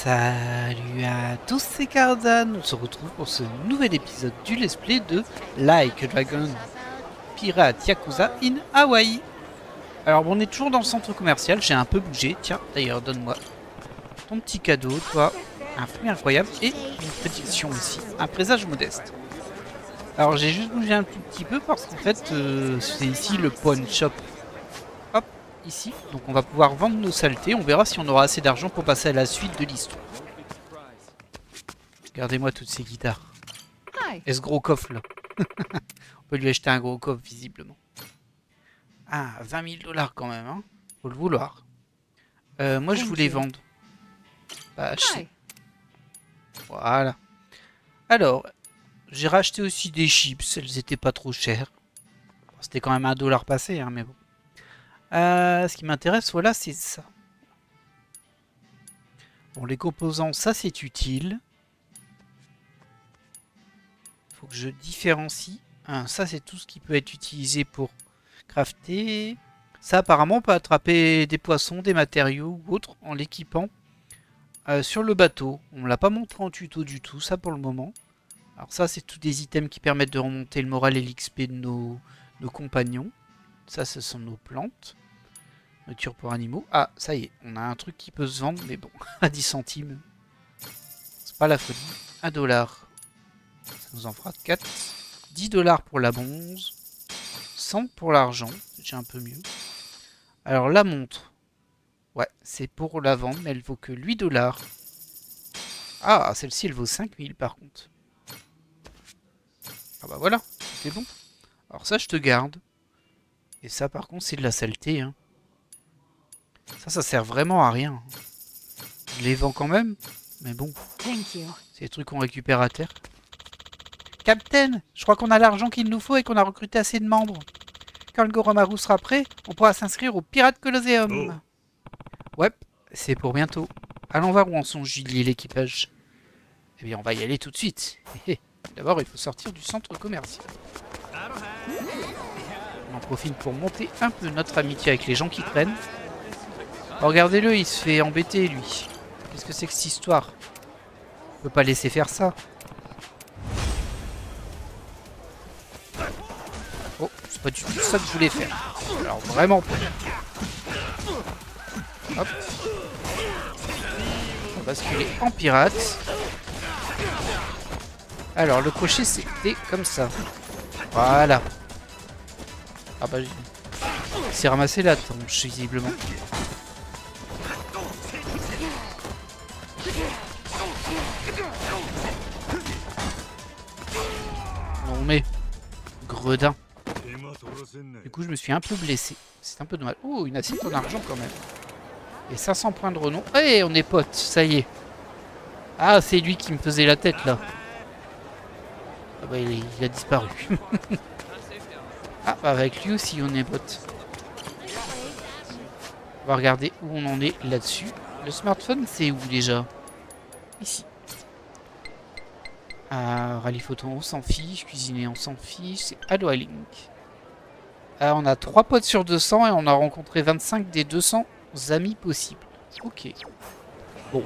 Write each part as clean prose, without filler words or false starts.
Salut à tous, c'est Cardan. On se retrouve pour ce nouvel épisode du let's play de Like a Dragon Pirate Yakuza in Hawaii. Alors bon, on est toujours dans le centre commercial, j'ai un peu bougé. Tiens, d'ailleurs, donne-moi ton petit cadeau, toi. Un fruit incroyable et une prédiction ici, un présage modeste. Alors j'ai juste bougé un tout petit peu parce qu'en fait, c'est ici le pawn shop. Hop, ici. Donc on va pouvoir vendre nos saletés. On verra si on aura assez d'argent pour passer à la suite de l'histoire. Regardez-moi toutes ces guitares. Et ce gros coffre là. On peut lui acheter un gros coffre visiblement. Ah, 20 000 $ quand même, hein. Faut le vouloir. Moi je voulais vendre. Pas acheter. Voilà. Alors, j'ai racheté aussi des chips. Elles étaient pas trop chères. C'était quand même $1 passé, hein, mais bon. Ce qui m'intéresse, voilà, c'est ça. Bon, les composants, ça c'est utile. Faut que je différencie. Ça c'est tout ce qui peut être utilisé pour crafter. Ça apparemment on peut attraper des poissons, des matériaux ou autres en l'équipant sur le bateau. On me l'a pas montré en tuto du tout, ça pour le moment. Alors ça c'est tous des items qui permettent de remonter le moral et l'XP de nos compagnons. Ça ce sont nos plantes. Nourriture pour animaux. Ah, ça y est, on a un truc qui peut se vendre, mais bon, à 10 centimes. C'est pas la folie. $1. Ça nous en fera 4. 10 $ pour la bronze. 100 pour l'argent. J'ai un peu mieux. Alors, la montre. Ouais, c'est pour la vendre, mais elle vaut que 8 $. Ah, celle-ci, elle vaut 5000 par contre. Ah bah voilà, c'est bon. Alors ça, je te garde. Et ça, par contre, c'est de la saleté, hein. Ça sert vraiment à rien. Je les vends quand même, mais bon. C'est des trucs qu'on récupère à terre. Captain, je crois qu'on a l'argent qu'il nous faut et qu'on a recruté assez de membres. Quand le Goromaru sera prêt, on pourra s'inscrire au Pirate Colosseum. Ouais, c'est pour bientôt. Allons voir où en sont Julie et l'équipage. Eh bien, on va y aller tout de suite. D'abord, il faut sortir du centre commercial. On en profite pour monter un peu notre amitié avec les gens qui traînent. Regardez-le, il se fait embêter, lui. Qu'est-ce que c'est que cette histoire? On peut pas laisser faire ça. Oh, c'est pas du tout ça que je voulais faire. Alors, vraiment pas. Hop. On va basculer en pirate. Alors, le crochet, c'était comme ça. Voilà. Ah bah, il s'est ramassé la tronche, visiblement. Non mais, gredin. Du coup, je me suis un peu blessé. C'est un peu dommage. Oh, une assiette en argent quand même. Et 500 points de renom. Eh, on est potes, ça y est. Ah, c'est lui qui me faisait la tête là. Ah bah, il a disparu. Ah, bah, avec lui aussi, on est potes. On va regarder où on en est là-dessus. Le smartphone, c'est où déjà? Ici. Rallye photo, on s'en fiche. Cuisiner, on s'en fiche. C'est Aloha Link. On a 3 potes sur 200 et on a rencontré 25 des 200 amis possibles. Ok. Bon.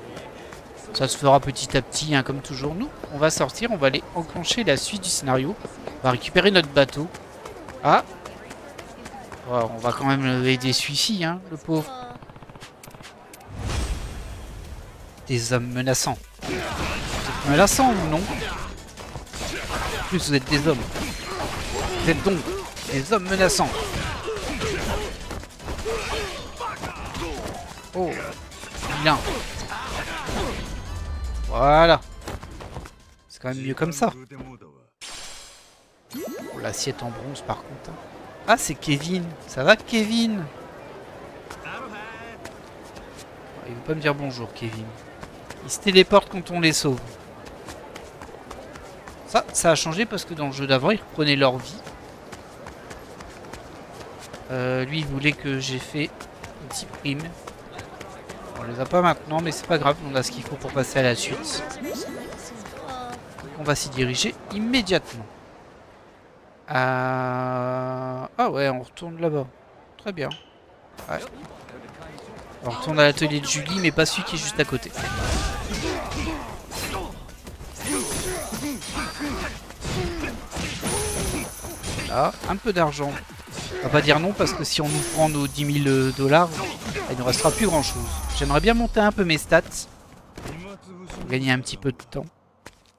Ça se fera petit à petit, hein, comme toujours. Nous, on va sortir. On va aller enclencher la suite du scénario. On va récupérer notre bateau. Ah. Oh, on va quand même aider celui-ci, hein, le pauvre. Des hommes menaçants. Vous êtes menaçants ou non? En plus, vous êtes des hommes. Vous êtes donc des hommes menaçants. Oh, vilain. Voilà. C'est quand même mieux comme ça. Oh, l'assiette en bronze par contre. Ah, c'est Kevin. Ça va, Kevin? Il veut pas me dire bonjour, Kevin. Il se téléporte quand on les sauve. Ça a changé parce que dans le jeu d'avant, ils reprenaient leur vie. Lui, il voulait que j'ai fait une petite prime. On les a pas maintenant, mais c'est pas grave. On a ce qu'il faut pour passer à la suite. Donc on va s'y diriger immédiatement. Ah ouais, on retourne là-bas. Très bien. Ouais. On retourne à l'atelier de Julie, mais pas celui qui est juste à côté. Là, un peu d'argent. On va pas dire non parce que si on nous prend nos 10 000 $, il ne restera plus grand chose. J'aimerais bien monter un peu mes stats. Pour gagner un petit peu de temps.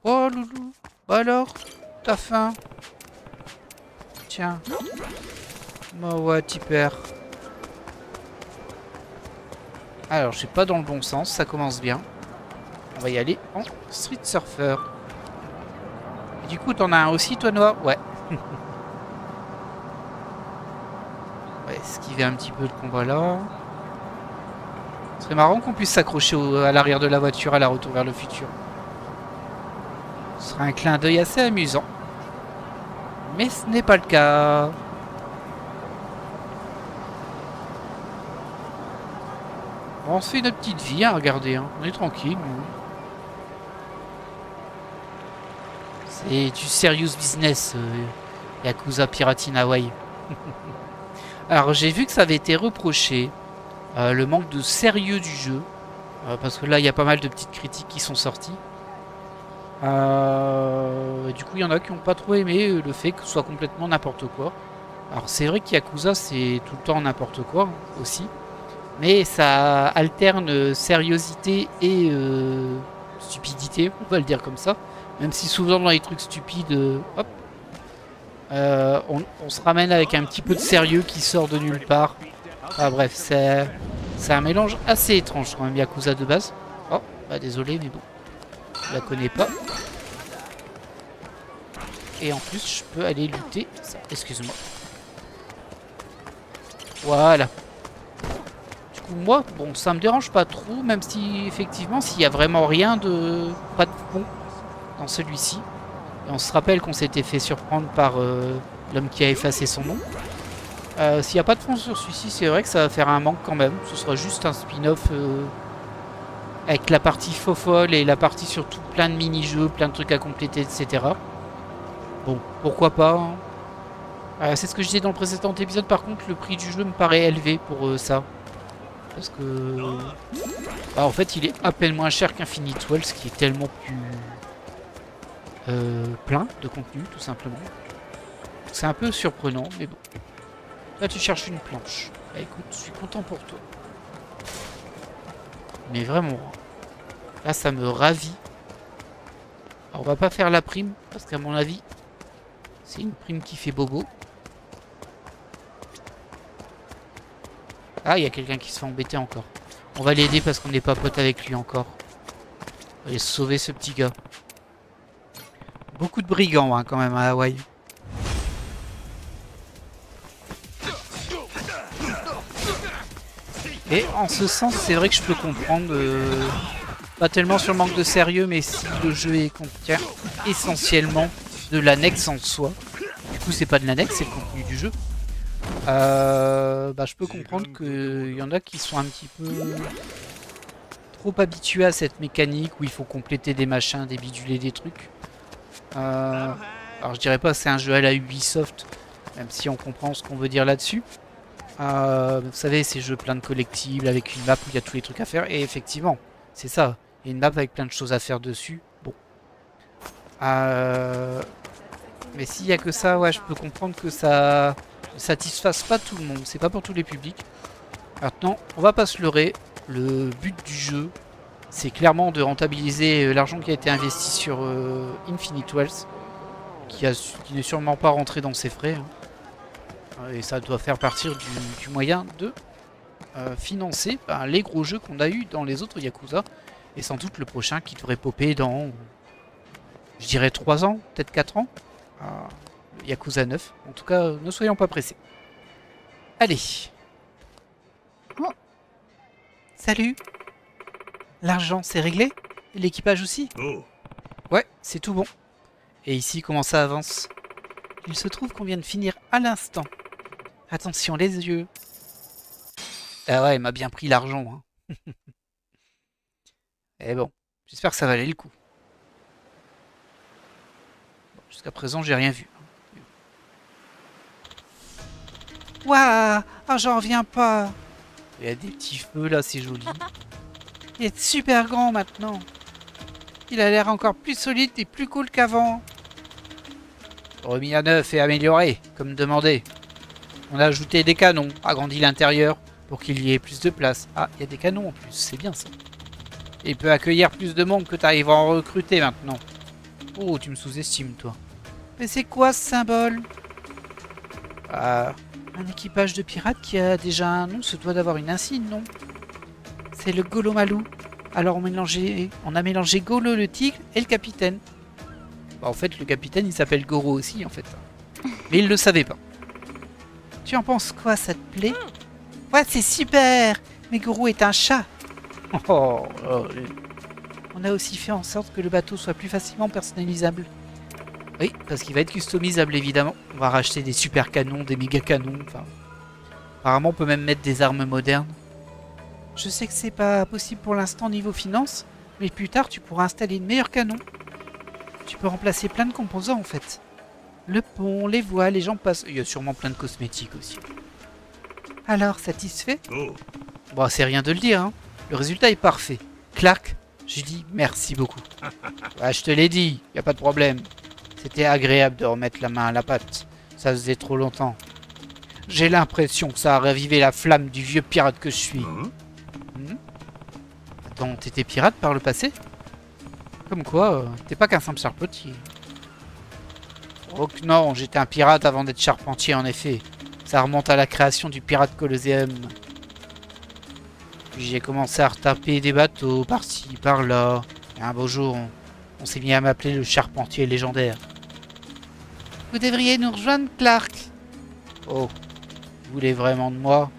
Oh loulou. Bah alors, t'as faim? Tiens. Bah ouais, tu perds. Alors, je suis pas dans le bon sens, ça commence bien. On va y aller en Street Surfer. Et du coup, t'en as un aussi, toi, Noah? Ouais. Ouais, esquiver un petit peu le combat là. Ce serait marrant qu'on puisse s'accrocher à l'arrière de la voiture à la retour vers le futur. Ce serait un clin d'œil assez amusant. Mais ce n'est pas le cas. Bon, on se fait notre petite vie, hein, regardez. Hein. On est tranquille. C'est du serious business, Yakuza Pirate in Hawaii. Alors, j'ai vu que ça avait été reproché. Le manque de sérieux du jeu. Parce que là, il y a pas mal de petites critiques qui sont sorties. Du coup, il y en a qui n'ont pas trop aimé le fait que ce soit complètement n'importe quoi. Alors, c'est vrai qu'Yakuza, c'est tout le temps n'importe quoi hein, aussi. Mais ça alterne sérieuxité et stupidité, on va le dire comme ça. Même si souvent dans les trucs stupides, hop, on se ramène avec un petit peu de sérieux qui sort de nulle part. Ah bref, c'est un mélange assez étrange quand même, Yakuza de base. Oh, bah désolé, mais bon, je la connais pas. Et en plus, je peux aller lutter. Excuse-moi. Voilà. Du coup, moi, bon, ça me dérange pas trop, même si, effectivement, s'il y a vraiment rien de... pas de fond dans celui-ci. Et on se rappelle qu'on s'était fait surprendre par l'homme qui a effacé son nom. S'il n'y a pas de fond sur celui-ci, c'est vrai que ça va faire un manque quand même. Ce sera juste un spin-off avec la partie faux folle et la partie surtout plein de mini-jeux, plein de trucs à compléter, etc. Bon, pourquoi pas. Hein. C'est ce que je disais dans le précédent épisode. Par contre, le prix du jeu me paraît élevé pour ça. Parce que... bah, en fait, il est à peine moins cher qu'Infinite Wells, qui est tellement plus... plein de contenu, tout simplement. C'est un peu surprenant, mais bon. Là, tu cherches une planche. Bah, écoute, je suis content pour toi. Mais vraiment, là, ça me ravit. Alors, on va pas faire la prime, parce qu'à mon avis, c'est une prime qui fait bobo. Ah, il y a quelqu'un qui se fait embêter encore. On va l'aider parce qu'on n'est pas pote avec lui encore. On va aller sauver ce petit gars. Beaucoup de brigands, hein, quand même, à Hawaï. Et en ce sens, c'est vrai que je peux comprendre, pas tellement sur le manque de sérieux, mais si le jeu contient essentiellement de l'annexe en soi. Du coup, c'est pas de l'annexe, c'est le contenu du jeu. Bah, je peux comprendre qu'il y en a qui sont un petit peu trop habitués à cette mécanique où il faut compléter des machins, des bidules, des trucs. Alors, je dirais pas que c'est un jeu à la Ubisoft, même si on comprend ce qu'on veut dire là-dessus. Vous savez, ces jeux plein de collectibles avec une map où il y a tous les trucs à faire. Et effectivement, c'est ça. Il y a une map avec plein de choses à faire dessus. Bon. Mais s'il y a que ça, ouais, je peux comprendre que ça ne satisfasse pas tout le monde. C'est pas pour tous les publics. Maintenant, on va pas se leurrer. Le but du jeu, c'est clairement de rentabiliser l'argent qui a été investi sur Infinite Wells. Qui n'est sûrement pas rentré dans ses frais. Hein. Et ça doit faire partir du moyen de financer les gros jeux qu'on a eu dans les autres Yakuza. Et sans doute le prochain qui devrait popper dans, je dirais 3 ans, peut-être 4 ans. Yakuza 9. En tout cas, ne soyons pas pressés. Allez. Oh. Salut. L'argent, c'est réglé? Et l'équipage aussi? Oh. Ouais, c'est tout bon. Et ici, comment ça avance? Il se trouve qu'on vient de finir à l'instant. Attention les yeux. Ah ouais, il m'a bien pris l'argent. Hein. Et bon, j'espère que ça valait le coup. Bon, jusqu'à présent, j'ai rien vu. Waouh, ah, j'en reviens pas. Il y a des petits feux là, c'est joli. Il est super grand maintenant. Il a l'air encore plus solide et plus cool qu'avant. Remis à neuf et amélioré, comme demandé. On a ajouté des canons, agrandi l'intérieur pour qu'il y ait plus de place. Ah, il y a des canons en plus, c'est bien ça. Et il peut accueillir plus de monde que tu arrives à en recruter maintenant. Oh, tu me sous-estimes, toi. Mais c'est quoi ce symbole? Un équipage de pirates qui a déjà un nom se doit d'avoir une insigne, non? C'est le Golomalou. Alors on a mélangé Golo le tigre et le capitaine. Bah, en fait, le capitaine il s'appelle Goro aussi, en fait. Mais il le savait pas. Tu en penses quoi, ça te plaît? Ouais, c'est super! Mais Goro est un chat. On a aussi fait en sorte que le bateau soit plus facilement personnalisable. Oui, parce qu'il va être customisable évidemment. On va racheter des super canons, des méga canons. Enfin, apparemment, on peut même mettre des armes modernes. Je sais que c'est pas possible pour l'instant niveau finance, mais plus tard tu pourras installer de meilleurs canons. Tu peux remplacer plein de composants en fait. Le pont, les voiles, les gens passent. Il y a sûrement plein de cosmétiques aussi. Alors, satisfait? Bon, c'est rien de le dire, hein. Le résultat est parfait. Clark, je dis merci beaucoup. Ouais, je te l'ai dit, y a pas de problème. C'était agréable de remettre la main à la pâte. Ça faisait trop longtemps. J'ai l'impression que ça a ravivé la flamme du vieux pirate que je suis. Attends, t'étais pirate par le passé? Comme quoi, t'es pas qu'un simple charpentier. Oh que non, j'étais un pirate avant d'être charpentier en effet. Ça remonte à la création du Pirate Colosseum. Puis j'ai commencé à retaper des bateaux par-ci, par-là. Et un beau jour, on s'est mis à m'appeler le charpentier légendaire. Vous devriez nous rejoindre, Clark. Oh, vous voulez vraiment de moi?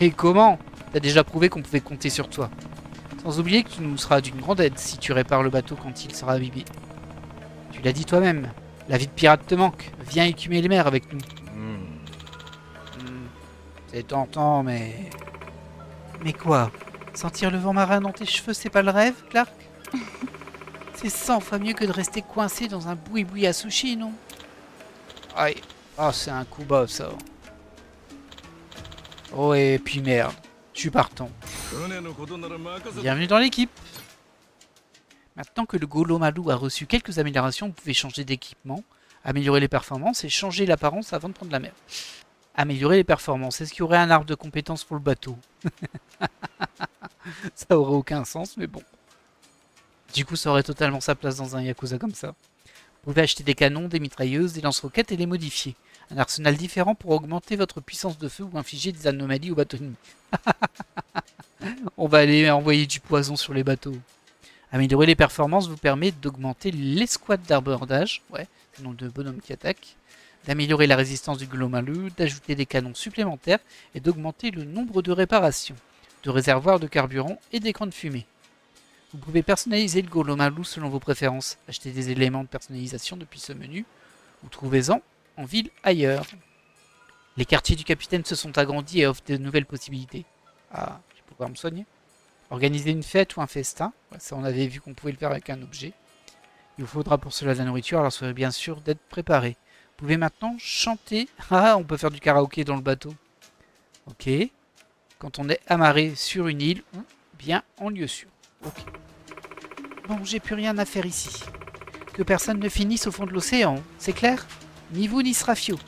Et comment? T'as déjà prouvé qu'on pouvait compter sur toi. Sans oublier que tu nous seras d'une grande aide si tu répares le bateau quand il sera abîmé. Tu l'as dit toi-même, la vie de pirate te manque. Viens écumer les mers avec nous. C'est tentant, mais... Mais quoi? Sentir le vent marin dans tes cheveux, c'est pas le rêve, Clark? C'est 100 fois mieux que de rester coincé dans un boui-boui à sushi, non? Aïe. Ah, c'est un coup bas, ça. Oh, et puis merde. Je suis partant. Bienvenue dans l'équipe. Maintenant que le Golomalou a reçu quelques améliorations, vous pouvez changer d'équipement, améliorer les performances et changer l'apparence avant de prendre la mer. Améliorer les performances. Est-ce qu'il y aurait un arbre de compétences pour le bateau? Ça aurait aucun sens, mais bon. Du coup, ça aurait totalement sa place dans un Yakuza comme ça. Vous pouvez acheter des canons, des mitrailleuses, des lance-roquettes et les modifier. Un arsenal différent pour augmenter votre puissance de feu ou infliger des anomalies aux bateaux ennemis. On va aller envoyer du poison sur les bateaux. Améliorer les performances vous permet d'augmenter l'escouade d'abordage, ouais, c'est le nombre de bonhommes qui attaquent, d'améliorer la résistance du Golomalou, d'ajouter des canons supplémentaires et d'augmenter le nombre de réparations, de réservoirs de carburant et d'écrans de fumée. Vous pouvez personnaliser le Golomalou selon vos préférences, acheter des éléments de personnalisation depuis ce menu, ou trouvez-en en ville ailleurs. Les quartiers du capitaine se sont agrandis et offrent de nouvelles possibilités. Ah, je vais pouvoir me soigner. Organiser une fête ou un festin, ça on avait vu qu'on pouvait le faire avec un objet. Il vous faudra pour cela de la nourriture, alors soyez bien sûr d'être préparé. Vous pouvez maintenant chanter. Ah, on peut faire du karaoké dans le bateau. Ok. Quand on est amarré sur une île ou bien en lieu sûr. Ok. Bon, j'ai plus rien à faire ici. Que personne ne finisse au fond de l'océan, c'est clair? Ni vous ni Srafio.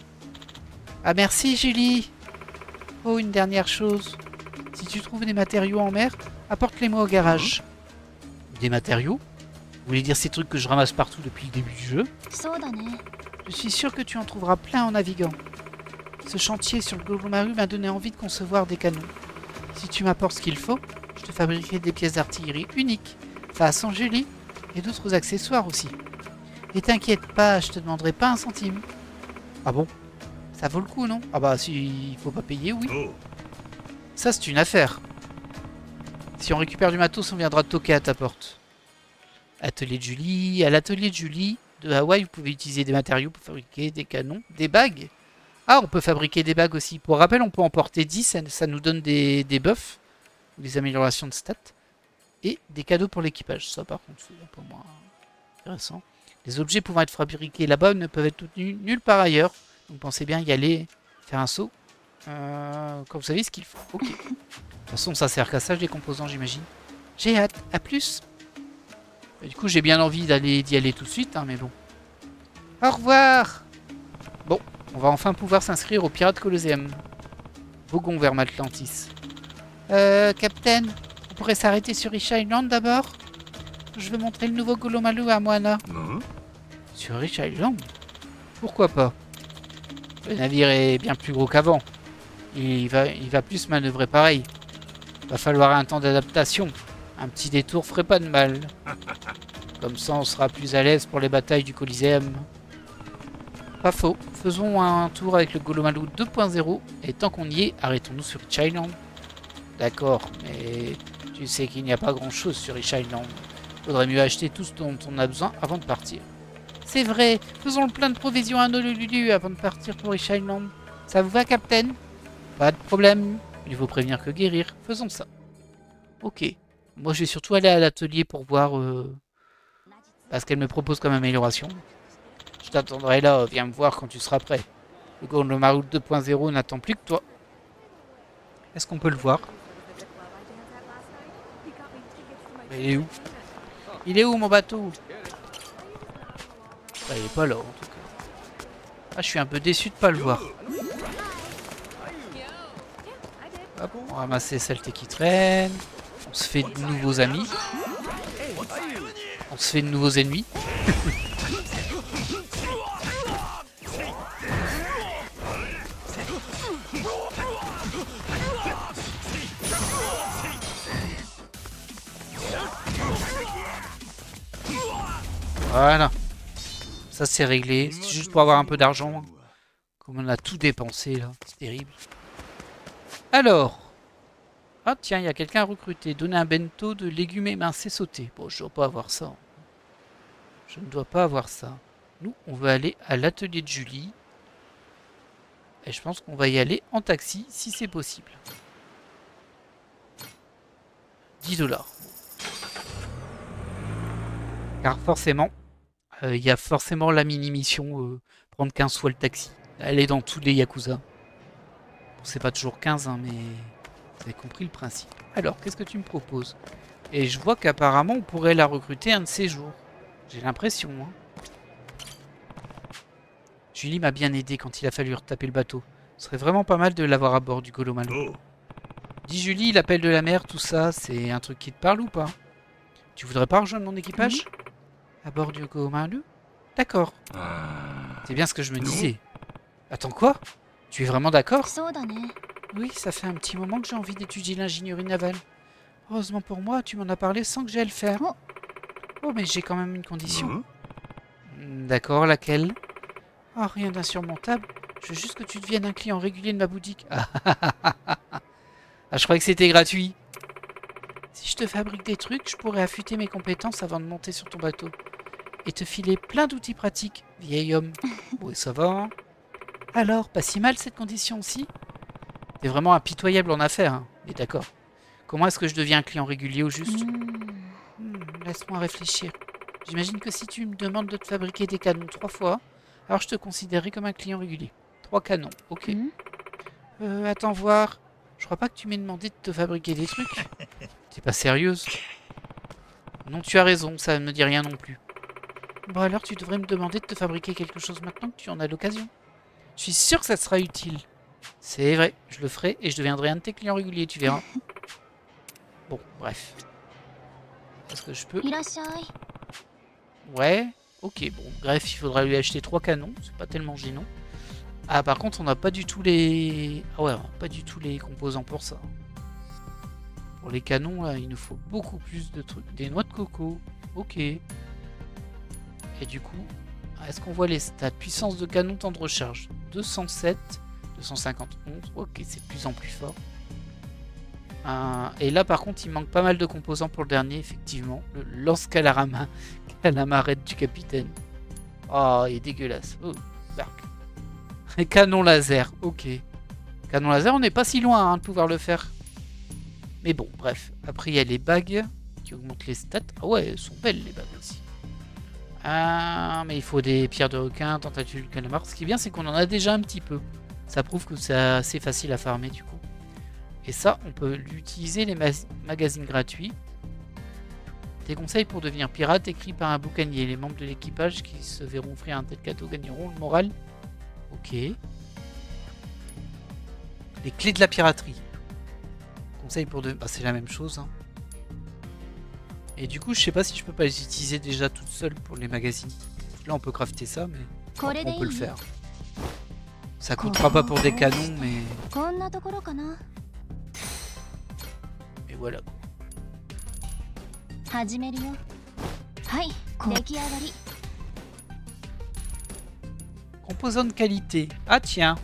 Ah merci Julie. Oh, une dernière chose. Si tu trouves des matériaux en mer, apporte-les-moi au garage. Des matériaux? Vous voulez dire ces trucs que je ramasse partout depuis le début du jeu? Je suis sûr que tu en trouveras plein en naviguant. Ce chantier sur le Golomalou m'a donné envie de concevoir des canons. Si tu m'apportes ce qu'il faut, je te fabriquerai des pièces d'artillerie uniques, façon Julie, et d'autres accessoires aussi. Et t'inquiète pas, je te demanderai pas un centime. Ah bon? Ça vaut le coup, non? Ah bah si il faut pas payer, oui. Ça c'est une affaire. Si on récupère du matos, on viendra toquer à ta porte. Atelier de Julie. À l'atelier de Julie de Hawaï, vous pouvez utiliser des matériaux pour fabriquer des canons, des bagues. Ah, on peut fabriquer des bagues aussi. Pour rappel, on peut en porter 10, ça nous donne des buffs, des améliorations de stats, et des cadeaux pour l'équipage. Ça, par contre, c'est un peu moins intéressant. Les objets pouvant être fabriqués là-bas ne peuvent être tenus nulle part ailleurs. Donc pensez bien y aller, faire un saut. Quand vous savez ce qu'il faut. Ok. De toute façon, ça sert qu'à ça, les composants, j'imagine. J'ai hâte. À plus. Et du coup, j'ai bien envie d'y aller tout de suite, hein, mais bon. Au revoir. Bon, on va enfin pouvoir s'inscrire au Pirate Colosseum. Voguons vers Atlantis. Captain, on pourrait s'arrêter sur Riche Island d'abord? Je veux montrer le nouveau Golomalou à Moana. Sur Riche Island? Pourquoi pas? Le navire est bien plus gros qu'avant. Il va plus manœuvrer pareil. Va falloir un temps d'adaptation. Un petit détour ferait pas de mal. Comme ça, on sera plus à l'aise pour les batailles du Coliseum. Pas faux. Faisons un tour avec le Golomalou 2.0 et tant qu'on y est, arrêtons-nous sur Riche Island. D'accord, mais tu sais qu'il n'y a pas grand-chose sur Riche Island. Faudrait mieux acheter tout ce dont on a besoin avant de partir. C'est vrai, faisons le plein de provisions à Honolulu avant de partir pour Riche Island. Ça vous va, Captain? Pas de problème. Il vaut prévenir que guérir. Faisons ça. Ok. Moi, je vais surtout aller à l'atelier pour voir ce qu'elle me propose comme amélioration. Je t'attendrai là. Viens me voir quand tu seras prêt. Le Golomalou 2.0 n'attend plus que toi. Est-ce qu'on peut le voir? Mais il est où? Il est où, mon bateau? Il est pas là, en tout cas. Ah, je suis un peu déçu de pas le voir. Hop, on va ramasser saleté qui traîne. On se fait de nouveaux amis. On se fait de nouveaux ennemis. Voilà. Ça c'est réglé. C'est juste pour avoir un peu d'argent. Comme on a tout dépensé là. C'est terrible. Alors. Ah tiens, il y a quelqu'un à recruter. Donner un bento de légumes émincés sautés. Bon, je dois pas avoir ça. Je ne dois pas avoir ça. Nous, on va aller à l'atelier de Julie. Et je pense qu'on va y aller en taxi si c'est possible. 10 $. Car forcément, il y a forcément la mini-mission prendre 15 fois le taxi. Elle est dans tous les Yakuza. Bon, c'est pas toujours 15, hein, mais vous avez compris le principe. Alors, qu'est-ce que tu me proposes? Et je vois qu'apparemment, on pourrait la recruter un de ces jours. J'ai l'impression. Hein. Julie m'a bien aidé quand il a fallu retaper le bateau. Ce serait vraiment pas mal de l'avoir à bord du Golomalou. Dis Julie, l'appel de la mer, tout ça, c'est un truc qui te parle ou pas? Tu voudrais pas rejoindre mon équipage? À bord du Golomalou? D'accord. C'est bien ce que je me disais. Attends, quoi? Tu es vraiment d'accord? Oui, ça fait un petit moment que j'ai envie d'étudier l'ingénierie navale. Heureusement pour moi, tu m'en as parlé sans que j'aie à le faire. Oh, mais j'ai quand même une condition. D'accord, laquelle? Oh, rien d'insurmontable. Je veux juste que tu deviennes un client régulier de ma boutique. Ah, je croyais que c'était gratuit. Si je te fabrique des trucs, je pourrais affûter mes compétences avant de monter sur ton bateau. Et te filer plein d'outils pratiques, vieil homme. Oui, ça va. Hein. Alors, pas si mal cette condition aussi? T'es vraiment impitoyable en affaires, hein. Mais d'accord. Comment est-ce que je deviens un client régulier au juste? Laisse-moi réfléchir. J'imagine que si tu me demandes de te fabriquer des canons 3 fois, alors je te considérerai comme un client régulier. 3 canons, ok. Attends voir. Je crois pas que tu m'aies demandé de te fabriquer des trucs. T'es pas sérieuse? Non, tu as raison, ça ne me dit rien non plus. Bon alors tu devrais me demander de te fabriquer quelque chose maintenant que tu en as l'occasion. Je suis sûr que ça sera utile. C'est vrai, je le ferai et je deviendrai un de tes clients réguliers, tu verras. Bon, bref. Est-ce que je peux? Ouais, ok, bon, bref, il faudra lui acheter 3 canons, c'est pas tellement gênant. Ah, par contre, on n'a pas du tout les... Ah ouais, pas du tout les composants pour ça. Pour les canons, là, il nous faut beaucoup plus de trucs. Des noix de coco, ok. Et du coup, est-ce qu'on voit les stats? Puissance de canon, temps de recharge. 207, 251, ok, c'est de plus en plus fort. Et là, par contre, il manque pas mal de composants pour le dernier, effectivement. Le lance-calamarette du capitaine. Oh, il est dégueulasse. Oh, barque. Et canon laser, ok. Canon laser, on n'est pas si loin hein, de pouvoir le faire. Mais bon, bref. Après, il y a les bagues qui augmentent les stats. Ah ouais, elles sont belles les bagues aussi. Ah, mais il faut des pierres de requin, tentacules de calamar. Ce qui est bien, c'est qu'on en a déjà un petit peu. Ça prouve que c'est assez facile à farmer du coup. Et ça, on peut l'utiliser les magazines gratuits. Des conseils pour devenir pirate écrits par un boucanier. Les membres de l'équipage qui se verront offrir un tel cadeau gagneront le moral. Ok. Les clés de la piraterie. Conseils pour devenir... Bah, c'est la même chose. Hein. Et du coup, je sais pas si je peux pas les utiliser déjà toutes seules pour les magazines. Là, on peut crafter ça, mais après, on peut le faire. Ça coûtera pas pour des canons, mais... Et voilà. Composants de qualité. Ah tiens.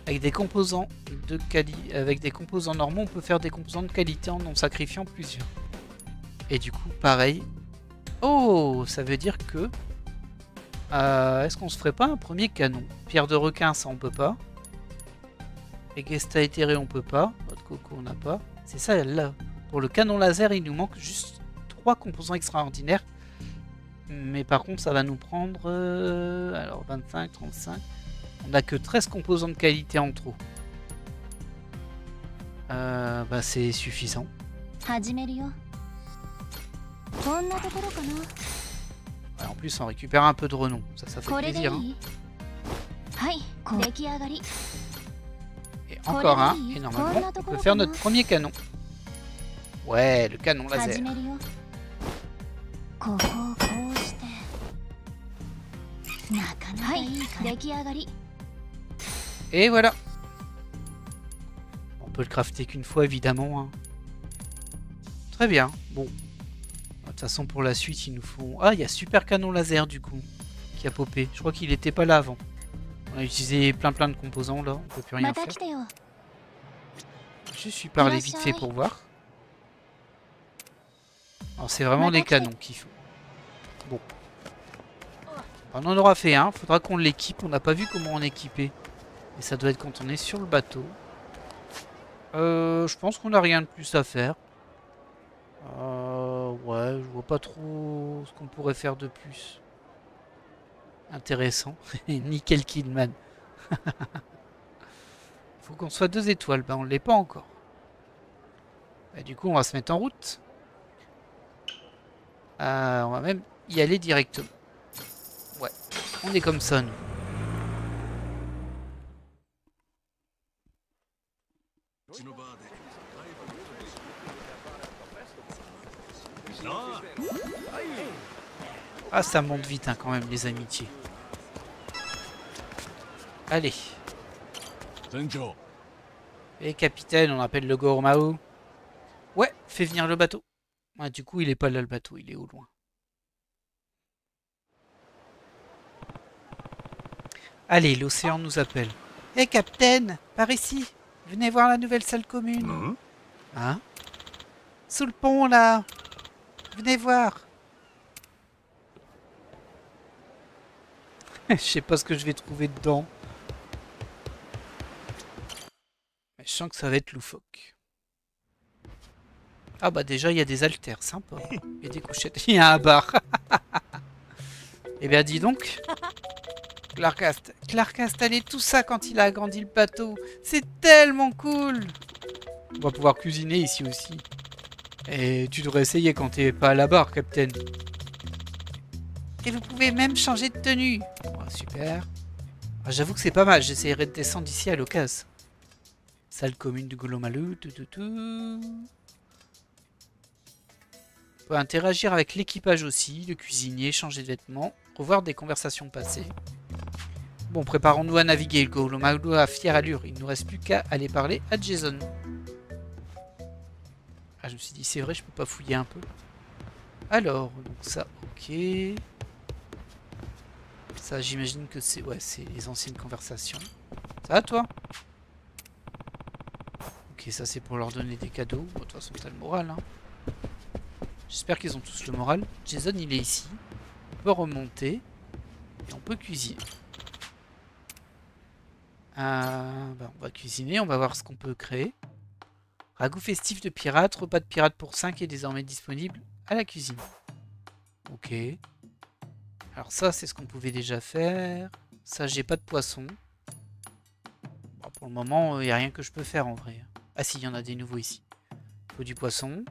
Avec des composants normaux, on peut faire des composants de qualité en en sacrifiant plusieurs. Et du coup, pareil. Oh, ça veut dire que... est-ce qu'on se ferait pas un premier canon? Pierre de requin, ça on peut pas. Egesta éthéré, on peut pas. Notre coco, on n'a pas. C'est ça, là. Pour le canon laser, il nous manque juste 3 composants extraordinaires. Mais par contre, ça va nous prendre... alors, 25, 35... On n'a que 13 composants de qualité en trop. Bah, c'est suffisant. Ouais, en plus, on récupère un peu de renom. Ça fait plaisir. Hein. Et encore un. Et normalement, on peut faire notre premier canon. Ouais, le canon laser. Et voilà. On peut le crafter qu'une fois, évidemment. Hein. Très bien. Bon. De toute façon, pour la suite, il nous faut... Ah, il y a super canon laser, du coup, qui a popé. Je crois qu'il n'était pas là avant. On a utilisé plein de composants, là. On peut plus rien faire. Je suis parlé vite fait pour voir. Alors, c'est vraiment les canons qu'il faut. Bon. On en aura fait un. Faudra qu'on l'équipe. On n'a pas vu comment on équipait. Et ça doit être quand on est sur le bateau. Je pense qu'on n'a rien de plus à faire. Ouais, je vois pas trop ce qu'on pourrait faire de plus. Intéressant. Nickel Kidman. Faut qu'on soit 2 étoiles. Ben, on l'est pas encore. Bah, du coup, on va se mettre en route. On va même y aller directement. Ouais, on est comme ça, nous. Ah, ça monte vite, hein, quand même, les amitiés. Allez. Et capitaine, on appelle le Gormao. Ouais, fais venir le bateau. Ouais, du coup, il est pas là, le bateau, il est au loin. Allez, l'océan nous appelle. Hé, capitaine, par ici. Venez voir la nouvelle salle commune. Hein? Sous le pont, là. Venez voir. Je sais pas ce que je vais trouver dedans. Mais je sens que ça va être loufoque. Ah bah déjà, il y a des haltères, sympa. Et des couchettes. Il y a un bar. Eh bien, dis donc. Clark a installé tout ça quand il a agrandi le bateau. C'est tellement cool. On va pouvoir cuisiner ici aussi. Et tu devrais essayer quand t'es pas à la barre, capitaine. Et vous pouvez même changer de tenue. Oh, super. Ah, j'avoue que c'est pas mal. J'essaierai de descendre ici à l'occasion. Salle commune du Golomalou. On peut interagir avec l'équipage aussi, le cuisinier, changer de vêtements, revoir des conversations passées. Bon, préparons-nous à naviguer. Le Golomalou a fière allure. Il ne nous reste plus qu'à aller parler à Jason. Ah, je me suis dit, c'est vrai, je peux pas fouiller un peu. Alors, donc ça, ok. Ça, j'imagine que c'est... Ouais, c'est les anciennes conversations. Ça va, toi? Ok, ça, c'est pour leur donner des cadeaux. Bon, de toute façon, t'as le moral, hein. J'espère qu'ils ont tous le moral. Jason, il est ici. On peut remonter. Et on peut cuisiner. Bah, on va cuisiner. On va voir ce qu'on peut créer. Ragoût festif de pirate. Repas de pirate pour 5 est désormais disponible à la cuisine. Ok. Alors ça, c'est ce qu'on pouvait déjà faire. Ça, j'ai pas de poisson. Bon, pour le moment, il n'y a rien que je peux faire en vrai. Ah si, il y en a des nouveaux ici. Il faut du poisson.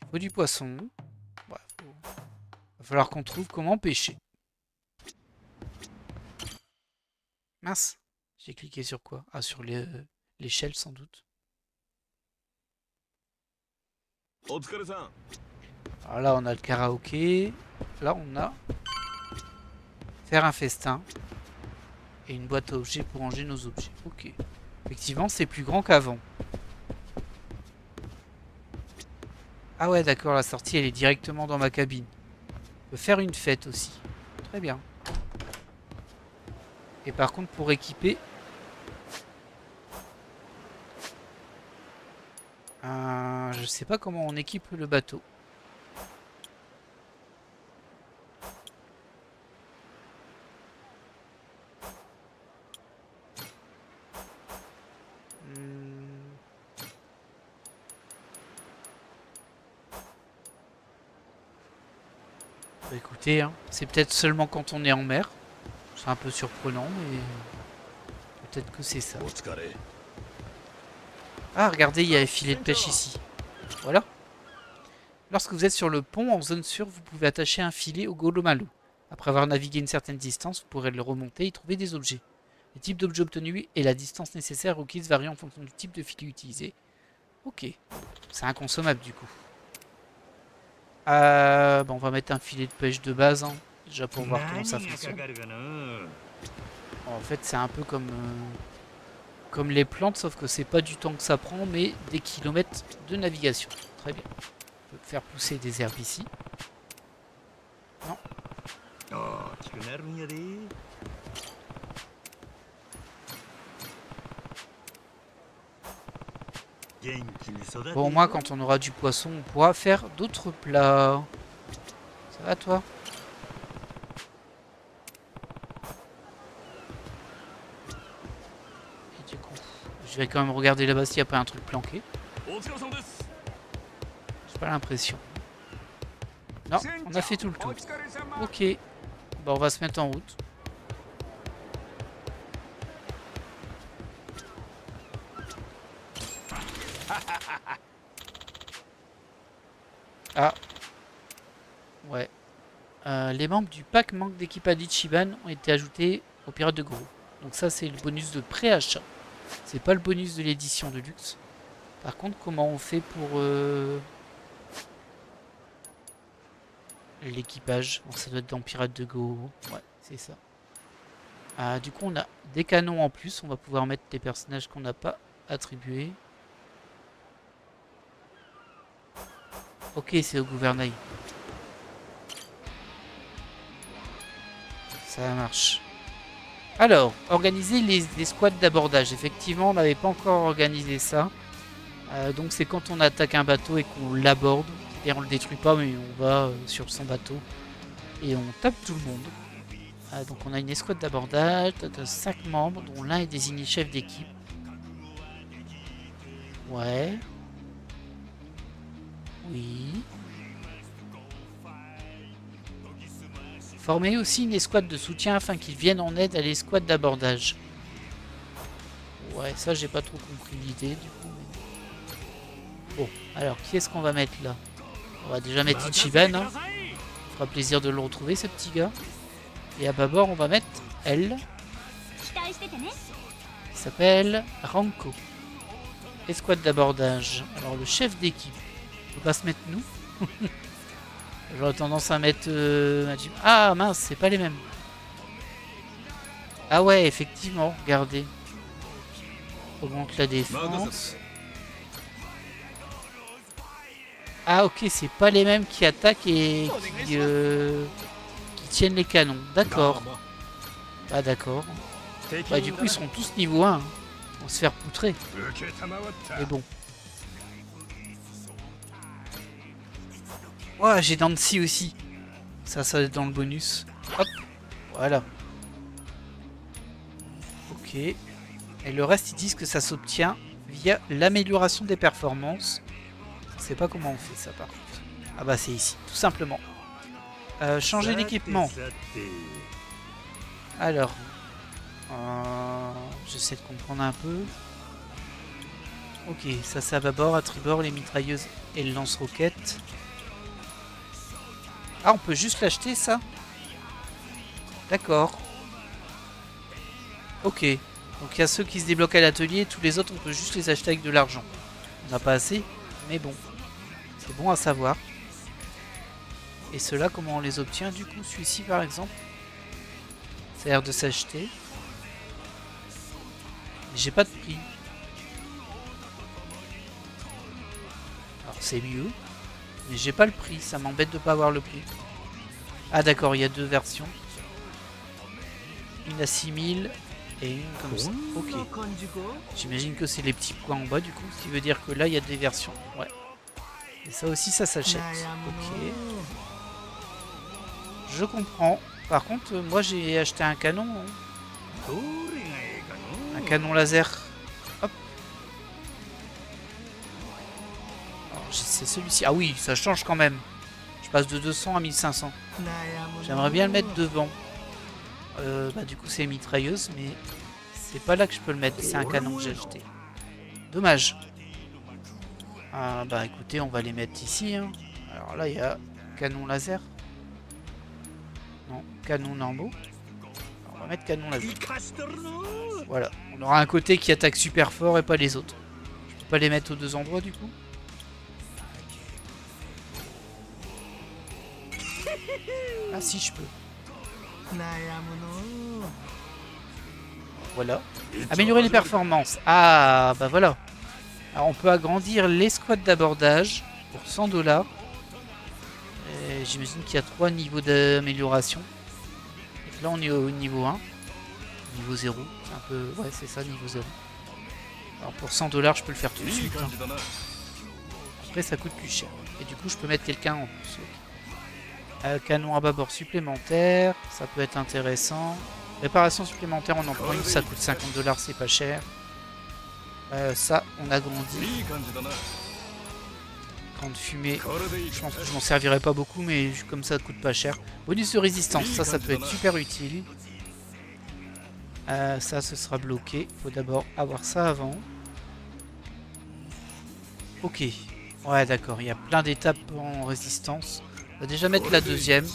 Il faut du poisson. Ouais, va falloir qu'on trouve comment pêcher. Mince, j'ai cliqué sur quoi? Ah, sur l'échelle sans doute. Alors là, on a le karaoké. Là, on a faire un festin. Et une boîte à objets pour ranger nos objets. Ok. Effectivement, c'est plus grand qu'avant. Ah ouais, d'accord, la sortie, elle est directement dans ma cabine. On peut faire une fête aussi. Très bien. Et par contre, pour équiper... je sais pas comment on équipe le bateau. Bah écoutez, hein, c'est peut-être seulement quand on est en mer. C'est un peu surprenant, mais peut-être que c'est ça. Ah, regardez, il y a un filet de pêche ici. Voilà. Lorsque vous êtes sur le pont en zone sûre, vous pouvez attacher un filet au Golomalo. Après avoir navigué une certaine distance, vous pourrez le remonter et y trouver des objets. Le type d'objet obtenu et la distance nécessaire requise varient en fonction du type de filet utilisé. Ok. C'est inconsommable du coup. Bon, on va mettre un filet de pêche de base, hein, déjà pour voir comment ça fonctionne. En fait, c'est un peu comme les plantes, sauf que c'est pas du temps que ça prend, mais des kilomètres de navigation. Très bien. On peut faire pousser des herbes ici. Non. Bon, moi, quand on aura du poisson, on pourra faire d'autres plats. Ça va, toi? Et du coup, je vais quand même regarder là-bas s'il n'y a pas un truc planqué. J'ai pas l'impression. Non, on a fait tout le tour. Ok. Bon, on va se mettre en route. Ah. Ouais. Les membres du pack manque d'équipe d'Ichiban ont été ajoutés aux Pirates de Gros. Donc ça, c'est le bonus de pré-achat. C'est pas le bonus de l'édition de luxe. Par contre, comment on fait pour l'équipage? Bon, ça doit être dans Pirates de Go. Ouais, c'est ça. Du coup, on a des canons en plus. On va pouvoir mettre des personnages qu'on n'a pas attribués. Ok, c'est au gouvernail. Ça marche. Alors, organiser les squads d'abordage. Effectivement, on n'avait pas encore organisé ça. Donc c'est quand on attaque un bateau et qu'on l'aborde. Et on le détruit pas, mais on va sur son bateau. Et on tape tout le monde. Donc on a une escouade d'abordage de 5 membres, dont l'un est désigné chef d'équipe. Ouais. Oui. Former aussi une escouade de soutien afin qu'ils viennent en aide à l'escouade d'abordage. Ouais, ça j'ai pas trop compris l'idée du coup. Mais... Bon, alors qui est-ce qu'on va mettre là? On va déjà mettre Ichiban. Hein. Ça fera plaisir de le retrouver ce petit gars. Et à bâbord on va mettre elle. Qui s'appelle Ranko. Escouade d'abordage. Alors le chef d'équipe. On peut pas se mettre nous. J'aurais tendance à mettre... Ah mince, c'est pas les mêmes. Ah ouais, effectivement, regardez. Augmente la défense. Ah ok, c'est pas les mêmes qui attaquent et qui tiennent les canons. D'accord. Ah d'accord. Bah du coup, ils sont tous niveau 1. Hein. On va se faire poutrer. Mais bon. Ouais, j'ai Dancy aussi. Ça va être dans le bonus. Hop, voilà. Ok. Et le reste, ils disent que ça s'obtient via l'amélioration des performances. Je sais pas comment on fait ça par contre. Ah bah c'est ici, tout simplement. Changer d'équipement. Alors. J'essaie de comprendre un peu. Ok, ça c'est à bâbord, à tribord, les mitrailleuses et le lance-roquettes. Ah, on peut juste l'acheter, ça? D'accord. Ok. Donc il y a ceux qui se débloquent à l'atelier, tous les autres, on peut juste les acheter avec de l'argent. On n'a pas assez, mais bon. C'est bon à savoir. Et ceux-là, comment on les obtient du coup? Celui-ci, par exemple. Ça a l'air de s'acheter. J'ai pas de prix. Alors c'est mieux. Mais j'ai pas le prix, ça m'embête de pas avoir le prix. Ah d'accord, il y a deux versions. Une à 6000 et une comme ça. Ok. J'imagine que c'est les petits points en bas du coup, ce qui veut dire que là il y a des versions. Ouais. Et ça aussi ça s'achète. Ok. Je comprends. Par contre, moi j'ai acheté un canon. Hein. Un canon laser. Hop. C'est celui-ci. Ah oui, ça change quand même. Je passe de 200 à 1500. J'aimerais bien le mettre devant. Bah du coup c'est mitrailleuse, mais c'est pas là que je peux le mettre. C'est un canon que j'ai acheté. Dommage. Ah, bah écoutez, on va les mettre ici. Hein. Alors là, il y a canon laser. Non, canon normaux. On va mettre canon laser. Voilà. On aura un côté qui attaque super fort et pas les autres. Je peux pas les mettre aux deux endroits du coup. Ah si, je peux. Voilà. Améliorer les performances. Ah, bah voilà. Alors on peut agrandir l'escouade d'abordage pour 100 $. J'imagine qu'il y a 3 niveaux d'amélioration. Là on est au niveau 1. Niveau 0. C'est un peu... Ouais, c'est ça, niveau 0. Alors pour 100 $, je peux le faire tout de suite. Hein. Après ça coûte plus cher. Et du coup je peux mettre quelqu'un en plus. Canon à bâbord supplémentaire. Ça peut être intéressant. Réparation supplémentaire, on en prend une, ça coûte 50 $, c'est pas cher. Ça, on agrandit. Grande fumée, je pense que je m'en servirai pas beaucoup, mais comme ça coûte pas cher. Bonus de résistance, ça peut être super utile. Ça, ce sera bloqué. Il faut d'abord avoir ça avant. Ok. Ouais, d'accord, il y a plein d'étapes en résistance. On va déjà mettre la deuxième.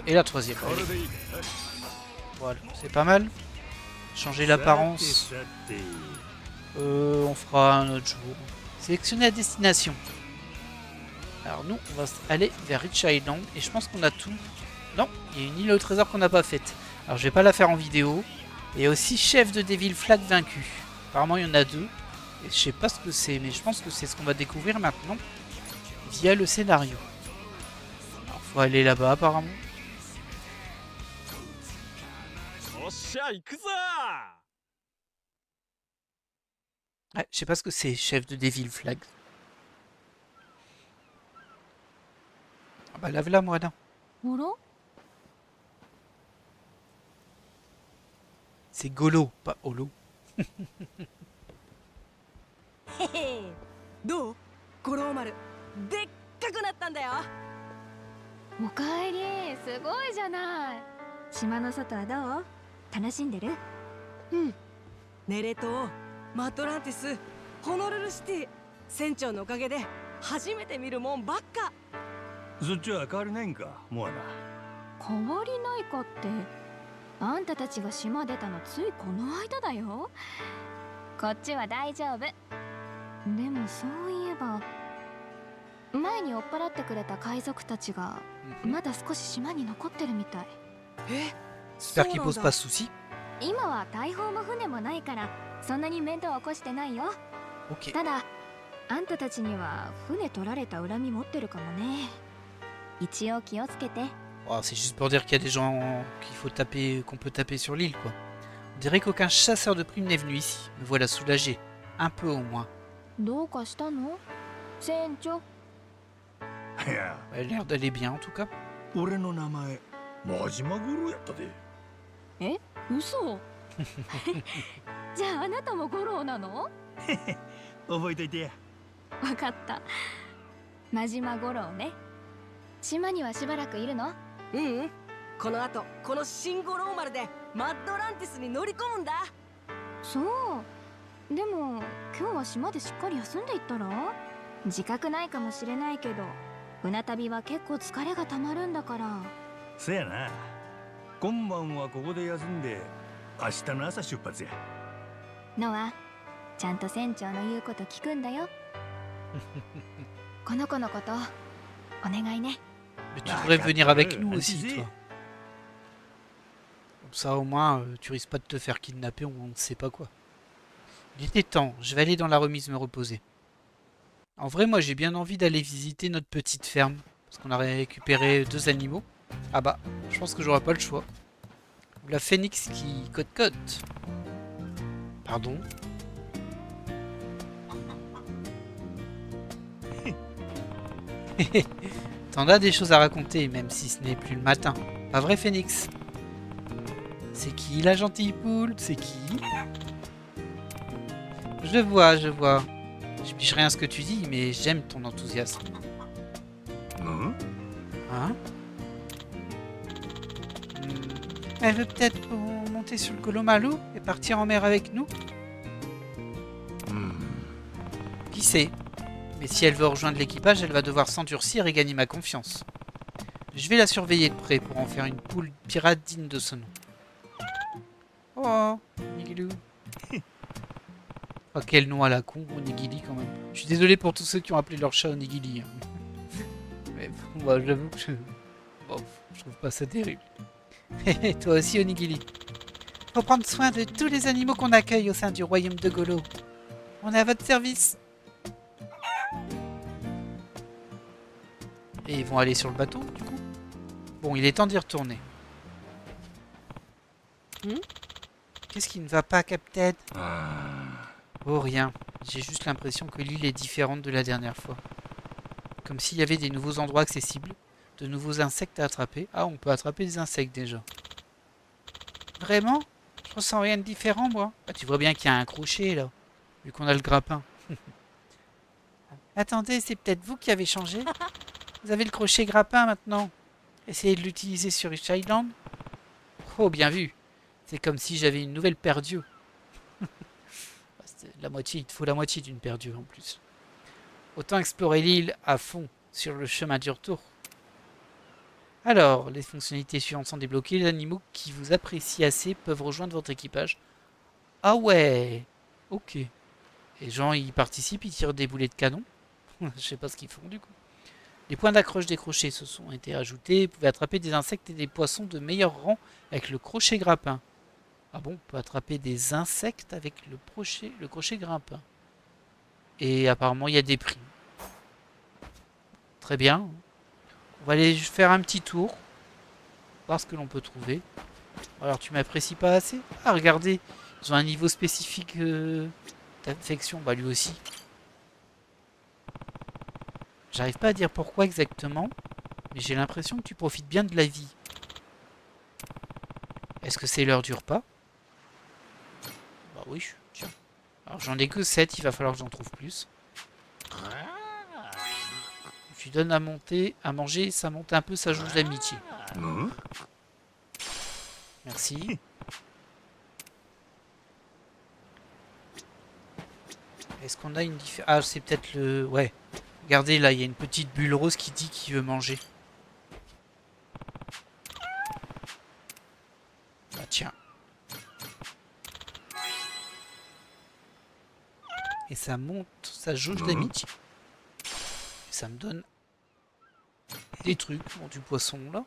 Et la troisième. Allez. Voilà, c'est pas mal. Changer l'apparence. On fera un autre jour. Sélectionner la destination. Alors nous, on va aller vers Rich Island. Et je pense qu'on a tout. Non, il y a une île au trésor qu'on n'a pas faite. Alors je vais pas la faire en vidéo. Et il y a aussi chef de Devil Flag vaincu. Apparemment il y en a deux. Et je sais pas ce que c'est, mais je pense que c'est ce qu'on va découvrir maintenant. Via le scénario. Alors faut aller là-bas apparemment. Ouais, je sais pas ce que c'est, chef de Devil Flag. Ah bah lave-la, moi, non. C'est Golo, pas Holo. どう？五郎丸、でっかくなったんだよ。おかえり、すごいじゃない。島の外はどう？楽しんでる？うん。ネレ島、マトランティス、ホノルルシティ、船長のおかげで初めて見るもんばっか。そっちは変わりないんか、モアナ。変わりないかって、あんたたちが島出たのついこの間だよ。こっちは大丈夫。でもそういえば前に追っ払ってくれた海賊たちがまだ少し島に残ってるみたい。J'espère qu'il pose pas de soucis. 今は大砲も船もないからそんなに面倒は起こしてないよ。Ok. ただあんたたちには船取られた恨み持ってるかもね。一応気をつけて。Oh, c'est juste pour dire qu'il y a des gens qu'il faut taper, qu'on peut taper sur l'île, quoi. On dirait qu'aucun chasseur de primes n'est venu ici. Me voilà soulagé. Un peu au moins. どうかしたの？船長。いや、Elle a l'air d'aller bien en tout cas. 俺の名前、マジマグロやったで。え？嘘？じゃああなたも五郎なの？覚えといてや。わかった。真島五郎ね。島にはしばらくいるの？うんうん。この後、この新五郎丸でマッドランティスに乗り込むんだ。そう。でも今日は島でしっかり休んでいったら？自覚ないかもしれないけど船旅は結構疲れがたまるんだから。そやな。今晩はここで休んで明日の朝出発や。ノア、ちゃんと船長の言うこと聞くんだよ。この子のことお願いね。Mais tu devrais venir avec nous aussi, toi. Comme ça, au moins, tu risques pas de te faire kidnapper ou on ne sait pas quoi. Il était temps, je vais aller dans la remise me reposer. En vrai, moi, j'ai bien envie d'aller visiter notre petite ferme. Parce qu'on a récupéré 2 animaux. Ah bah, je pense que j'aurai pas le choix. La phénix qui cote-cote. Pardon. T'en as des choses à raconter, même si ce n'est plus le matin. Pas vrai, Phénix? C'est qui la gentille poule? C'est qui? Je vois, je vois. Je piche rien à ce que tu dis, mais j'aime ton enthousiasme. Hein? Elle veut peut-être monter sur le Golomalou et partir en mer avec nous? Qui sait? Mais si elle veut rejoindre l'équipage, elle va devoir s'endurcir et gagner ma confiance. Je vais la surveiller de près pour en faire une poule pirate digne de ce nom. Oh, Nigilou. Oh, quel nom à la con, Onigili quand même. Je suis désolé pour tous ceux qui ont appelé leur chat Onigili. Mais moi, j'avoue que je trouve pas ça terrible. Et toi aussi, Onigili. Faut prendre soin de tous les animaux qu'on accueille au sein du royaume de Golo. On est à votre service. Et ils vont aller sur le bateau, du coup. Bon, il est temps d'y retourner. Qu'est-ce qui ne va pas, Captain? Oh, rien. J'ai juste l'impression que l'île est différente de la dernière fois. Comme s'il y avait des nouveaux endroits accessibles, de nouveaux insectes à attraper. Ah, on peut attraper des insectes déjà. Vraiment? Je ressens rien de différent, moi. Ah, tu vois bien qu'il y a un crochet, là. Vu qu'on a le grappin. Attendez, c'est peut-être vous qui avez changé? Vous avez le crochet grappin maintenant. Essayez de l'utiliser sur Rich Island. Oh, bien vu. C'est comme si j'avais une nouvelle paire d'yeux. La moitié, il te faut la moitié d'une paire d'yeux en plus. Autant explorer l'île à fond sur le chemin du retour. Alors, les fonctionnalités suivantes sont débloquées. Les animaux qui vous apprécient assez peuvent rejoindre votre équipage. Ah ouais. Ok. Les gens y participent, ils tirent des boulets de canon. Je sais pas ce qu'ils font du coup. Les points d'accroche des crochets se sont été ajoutés. Vous pouvez attraper des insectes et des poissons de meilleur rang avec le crochet grappin. Ah bon, on peut attraper des insectes avec le crochet grappin. Et apparemment, il y a des prix. Très bien. On va aller faire un petit tour. Voir ce que l'on peut trouver. Alors, tu m'apprécies pas assez? Ah, regardez. Ils ont un niveau spécifique d'affection. Bah, lui aussi. J'arrive pas à dire pourquoi exactement. Mais j'ai l'impression que tu profites bien de la vie. Est-ce que c'est l'heure du repas? Bah oui, tiens. Alors j'en ai que 7, il va falloir que j'en trouve plus. Je lui donne à manger, ça monte un peu sa jauge d'amitié. Merci. Est-ce qu'on a une différence? Ah, c'est peut-être le... Ouais. Regardez, là, il y a une petite bulle rose qui dit qu'il veut manger. Bah tiens. Et ça monte sa jauge d'amitié. Ça me donne des trucs. Bon, du poisson, là.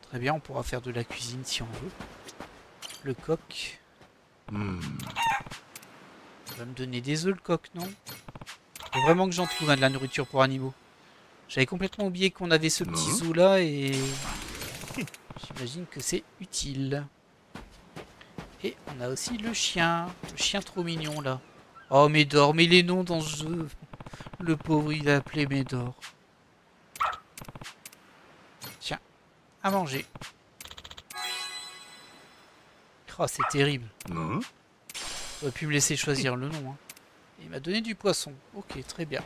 Très bien, on pourra faire de la cuisine si on veut. Le coq. Ça va me donner des œufs, le coq, non? Faut vraiment que j'en trouve de la nourriture pour animaux. J'avais complètement oublié qu'on avait ce petit zoo là et j'imagine que c'est utile. Et on a aussi le chien trop mignon là. Oh Médor, mais les noms dans ce jeu. Le pauvre il a appelé Médor. Tiens, à manger. Oh c'est terrible. On aurait pu me laisser choisir le nom. Hein. Il m'a donné du poisson. Ok, très bien.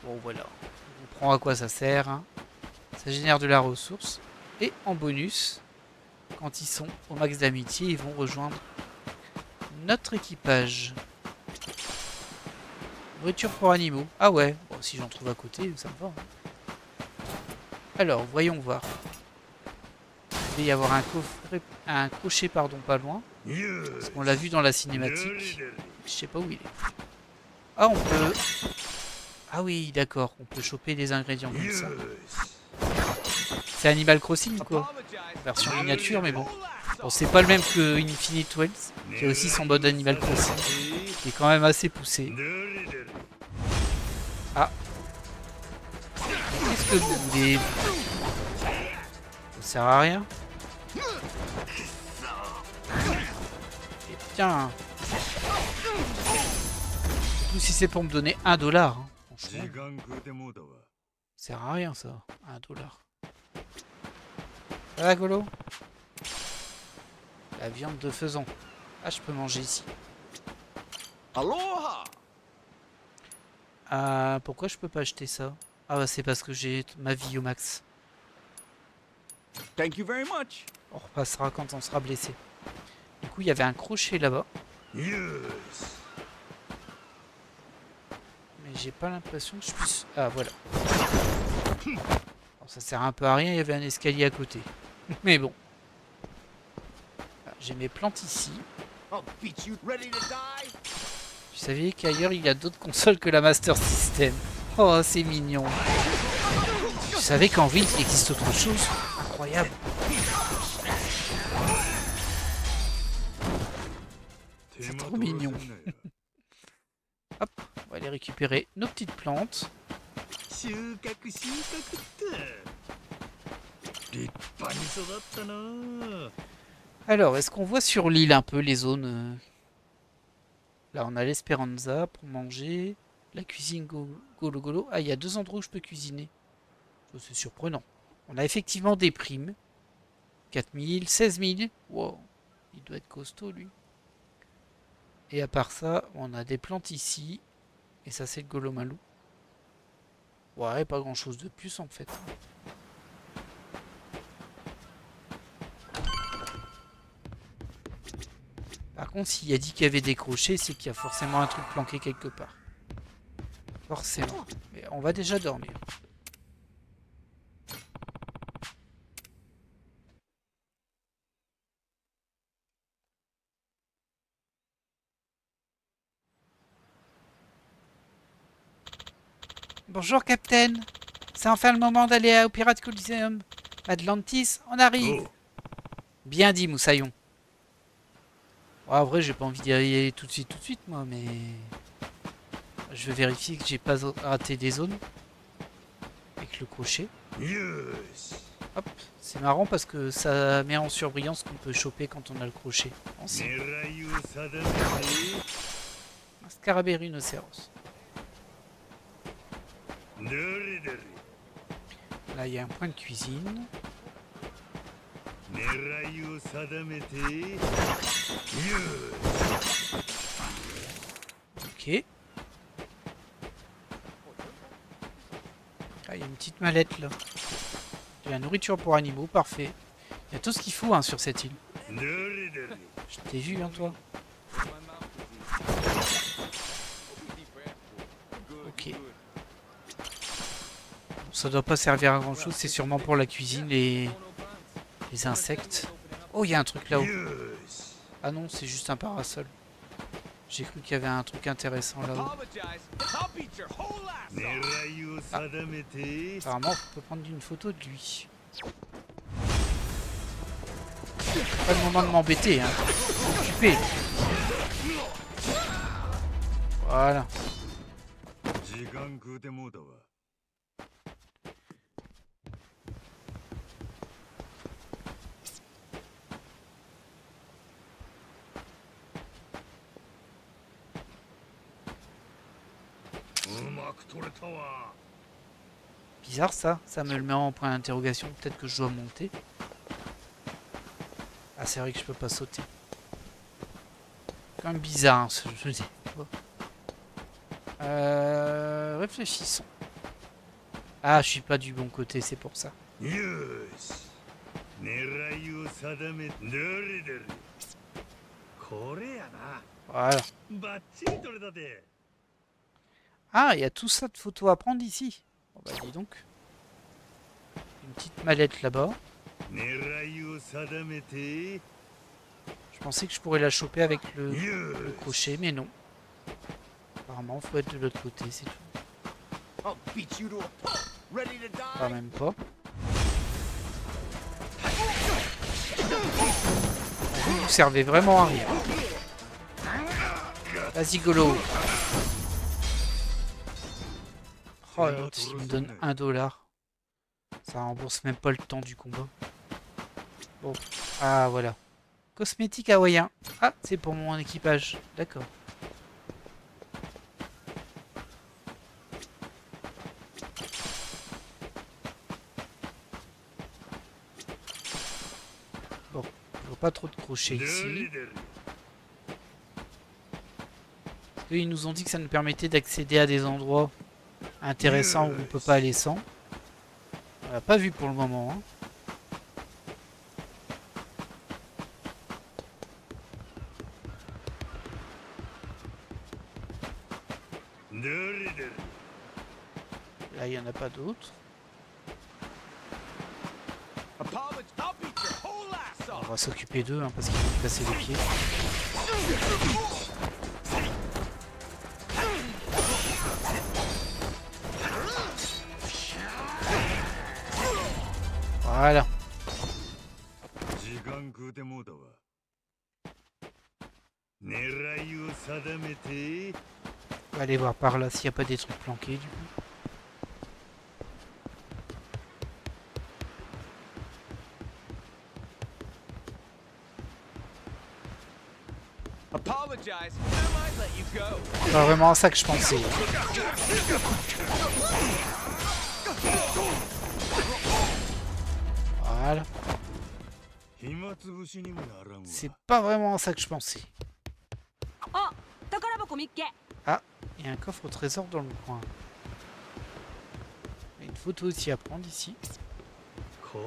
Bon, voilà. On comprend à quoi ça sert. Hein. Ça génère de la ressource. Et en bonus, quand ils sont au max d'amitié, ils vont rejoindre notre équipage. Nourriture pour animaux. Ah ouais. Bon, si j'en trouve à côté, ça me va. Hein. Alors, voyons voir. Il devait y avoir un coffret, un crochet, pardon, pas loin. Parce qu'on l'a vu dans la cinématique. Je sais pas où il est. Ah, on peut... Ah oui, d'accord. On peut choper des ingrédients comme ça. C'est Animal Crossing, quoi. Version miniature, mais bon. Bon, c'est pas le même que Infinite Wells, qui a aussi son mode Animal Crossing, qui est quand même assez poussé. Ah. Qu'est-ce que vous voulez? Ça sert à rien. Et tiens. Surtout si c'est pour me donner $1. Hein. Franchement. Ça sert à rien ça. $1. Voilà, Golo. La viande de faisan. Ah, je peux manger ici. Aloha! Ah, pourquoi je peux pas acheter ça? Ah bah c'est parce que j'ai ma vie au max. Thank you very much. On repassera quand on sera blessé. Du coup, il y avait un crochet là-bas. Mais j'ai pas l'impression que je puisse... Ah, voilà. Bon, ça sert un peu à rien, il y avait un escalier à côté. Mais bon. J'ai mes plantes ici. Je savais qu'ailleurs il y a d'autres consoles que la Master System. Oh, c'est mignon. Je savais qu'en ville il existe autre chose. Incroyable. C'est trop mignon. Hop, on va aller récupérer nos petites plantes. Alors, est-ce qu'on voit sur l'île un peu les zones Là, on a l'Esperanza pour manger. La cuisine Golo Golo. Ah, il y a 2 endroits où je peux cuisiner. C'est surprenant. On a effectivement des primes. 4000, 16 000. Wow, il doit être costaud, lui. Et à part ça, on a des plantes ici. Et ça, c'est le Golomalou. Ouais, pas grand-chose de plus, en fait. Par contre, s'il y a dit qu'il y avait des crochets, c'est qu'il y a forcément un truc planqué quelque part. Forcément. Mais on va déjà dormir. Bonjour, Captain. C'est enfin le moment d'aller au Pirate Coliseum. Atlantis, on arrive. Oh. Bien dit, Moussaillon. Oh, en vrai, j'ai pas envie d'y aller tout de suite, moi, mais... Je vais vérifier que j'ai pas raté des zones. Avec le crochet. Yes. Hop, c'est marrant parce que ça met en surbrillance qu'on peut choper quand on a le crochet. Un scarabée rhinocéros. Là, il y a un point de cuisine. Ok. Ah, il y a une petite mallette là. Il y a la nourriture pour animaux, parfait. Il y a tout ce qu'il faut hein, sur cette île. Je t'ai vu, hein, toi. Ok. Ça doit pas servir à grand chose, c'est sûrement pour la cuisine, les insectes. Oh, il y a un truc là-haut. Ah non, c'est juste un parasol. J'ai cru qu'il y avait un truc intéressant là-haut. Ah. Apparemment, on peut prendre une photo de lui. Pas le moment de m'embêter, hein. Occupé. Voilà. Bizarre ça, ça me le met en point d'interrogation. Peut-être que je dois monter. Ah, c'est vrai que je peux pas sauter. Quand même bizarre hein, ce jeu. Réfléchissons. Ah, je suis pas du bon côté, c'est pour ça. Voilà. Ah, il y a tout ça de photos à prendre ici. Bon bah dis donc. Une petite mallette là-bas. 狙いを定めて Je pensais que je pourrais la choper avec le crochet, mais non. Apparemment, faut être de l'autre côté, c'est tout. I'll beat you to a pulp. Ready to die? Pas même pas. Vous servez vraiment à rien. Vas-y, Golo. Oh, l'autre, il me donne $1. Ça rembourse même pas le temps du combat. Bon, ah voilà. Cosmétique hawaïen. Ah, c'est pour mon équipage. D'accord. Bon, je vois pas trop de crochets ici. Parce qu'ils nous ont dit que ça nous permettait d'accéder à des endroits intéressants où on peut pas aller sans. On l'a pas vu pour le moment. Hein. Là, il n'y en a pas d'autres. On va s'occuper d'eux hein, parce qu'ils vont nous casser les pieds. Voilà. On va aller voir par là s'il n'y a pas des trucs planqués du coup. C'est pas vraiment à ça que je pensais. Voilà. C'est pas vraiment à ça que je pensais. Ah, il y a un coffre au trésor dans le coin. Il y a une photo aussi à prendre ici. Ok.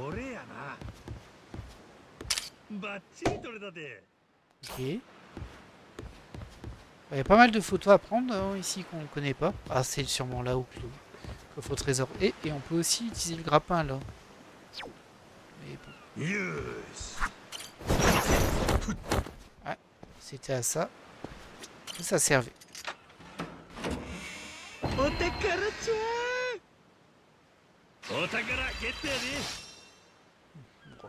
Il y a pas mal de photos à prendre ici qu'on ne connaît pas. Ah, c'est sûrement là où le coffre au trésor est. Et on peut aussi utiliser le grappin là. Mais bon. Ouais, c'était à ça. Et ça servait. Bon,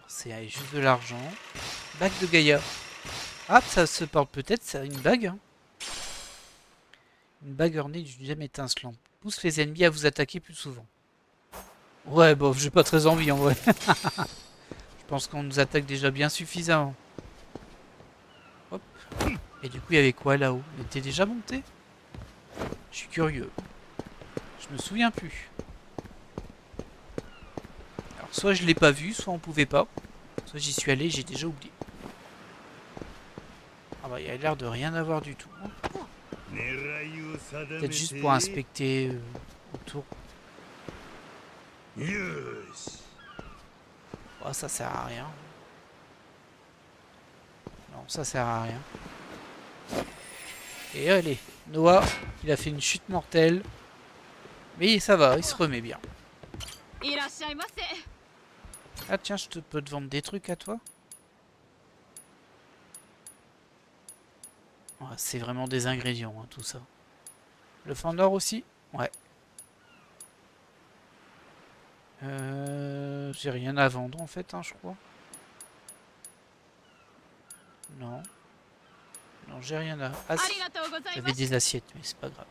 c'est juste de l'argent. Bague de Gaïa. Ah, ça se porte peut-être, c'est une bague. Hein. Une bague ornée d'une gemme étincelante. Pousse les ennemis à vous attaquer plus souvent. Ouais, bon, j'ai pas très envie en vrai. Je pense qu'on nous attaque déjà bien suffisamment. Hop. Et du coup, il y avait quoi là-haut? Il était déjà monté? Je suis curieux. Je me souviens plus. Alors, soit je l'ai pas vu, soit on pouvait pas. Soit j'y suis allé, j'ai déjà oublié. Ah bah, il a l'air de rien avoir du tout. Peut-être juste pour inspecter autour. Oh, ça sert à rien. Non, ça sert à rien. Et allez, Noah, il a fait une chute mortelle. Mais ça va, il se remet bien. Ah tiens, peux te vendre des trucs à toi. Ouais, c'est vraiment des ingrédients, hein, tout ça. Le fan d'or aussi? Ouais. J'ai rien à vendre en fait, hein, je crois. Non. Non, j'ai rien à... Ah si, j'avais des assiettes, mais c'est pas grave.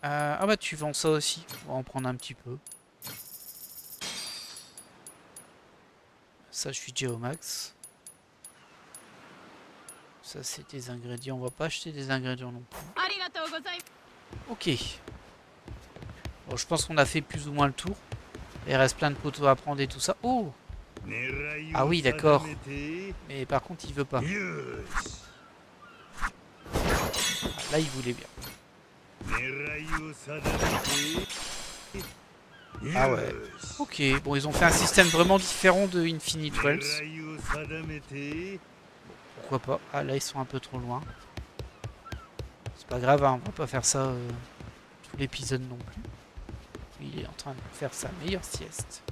Ah bah tu vends ça aussi, on va en prendre un petit peu. Ça, je suis déjà au max. Ça, c'est des ingrédients. On va pas acheter des ingrédients non plus. Ok. Bon, je pense qu'on a fait plus ou moins le tour. Il reste plein de poteaux à prendre et tout ça. Oh! Ah oui, d'accord. Mais par contre, il veut pas. Ah, là, il voulait bien. Ah ouais. Ok. Bon, ils ont fait un système vraiment différent de Infinite Wells. Pourquoi pas? Ah là ils sont un peu trop loin. C'est pas grave, hein, on va pas faire ça tout l'épisode non plus. Il est en train de faire sa meilleure sieste.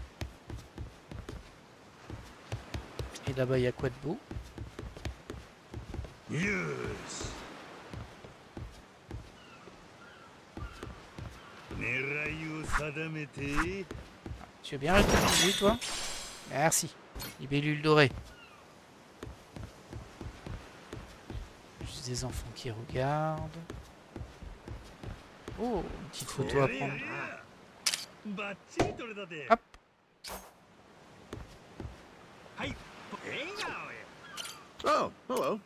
Et là-bas, il y a quoi de beau? よし狙いを定めて Tu veux bien rester toi? Merci. Libellule dorée. Juste des enfants qui regardent. Oh, une petite photo à prendre. バッチリ撮れたで Hop. はい笑顔や Oh, hello.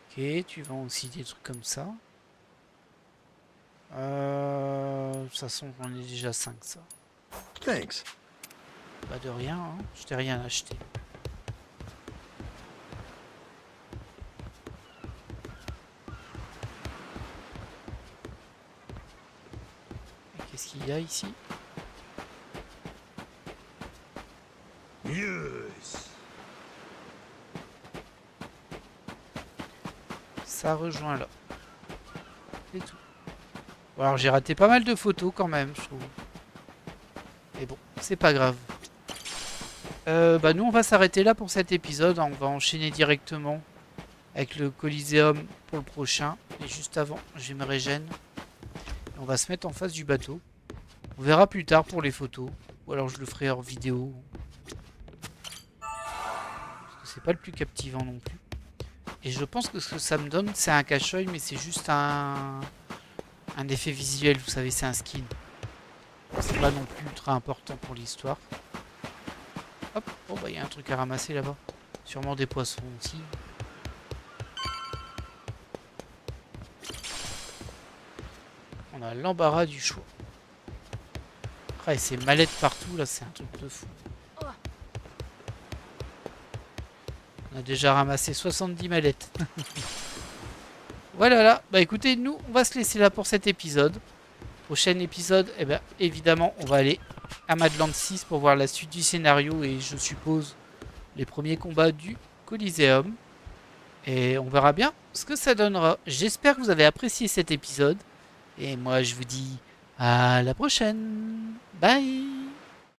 Ok, tu vends aussi des trucs comme ça. De toute façon, j'en ai déjà 5 ça. Thanks. Pas de rien, hein. Je t'ai rien acheté. Et qu'est-ce qu'il y a ici? よし Ça rejoint là. C'est tout. Bon, alors j'ai raté pas mal de photos quand même, je trouve. Mais bon, c'est pas grave. Bah nous on va s'arrêter là pour cet épisode. On va enchaîner directement avec le Coliseum pour le prochain. Et juste avant, je me régène. Et on va se mettre en face du bateau. On verra plus tard pour les photos. Ou alors je le ferai hors vidéo. Parce que c'est pas le plus captivant non plus. Et je pense que ce que ça me donne, c'est un cache-œil, mais c'est juste un effet visuel, vous savez, c'est un skin. C'est pas non plus ultra important pour l'histoire. Hop, oh bah il y a un truc à ramasser là-bas. Sûrement des poissons aussi. On a l'embarras du choix. Après, ces mallettes partout, là, c'est un truc de fou. On a déjà ramassé 70 mallettes. Voilà, là. Bah écoutez, nous, on va se laisser là pour cet épisode. Prochain épisode, eh ben, évidemment, on va aller à Madland 6 pour voir la suite du scénario et je suppose les premiers combats du Coliseum. Et on verra bien ce que ça donnera. J'espère que vous avez apprécié cet épisode. Et moi, je vous dis à la prochaine. Bye!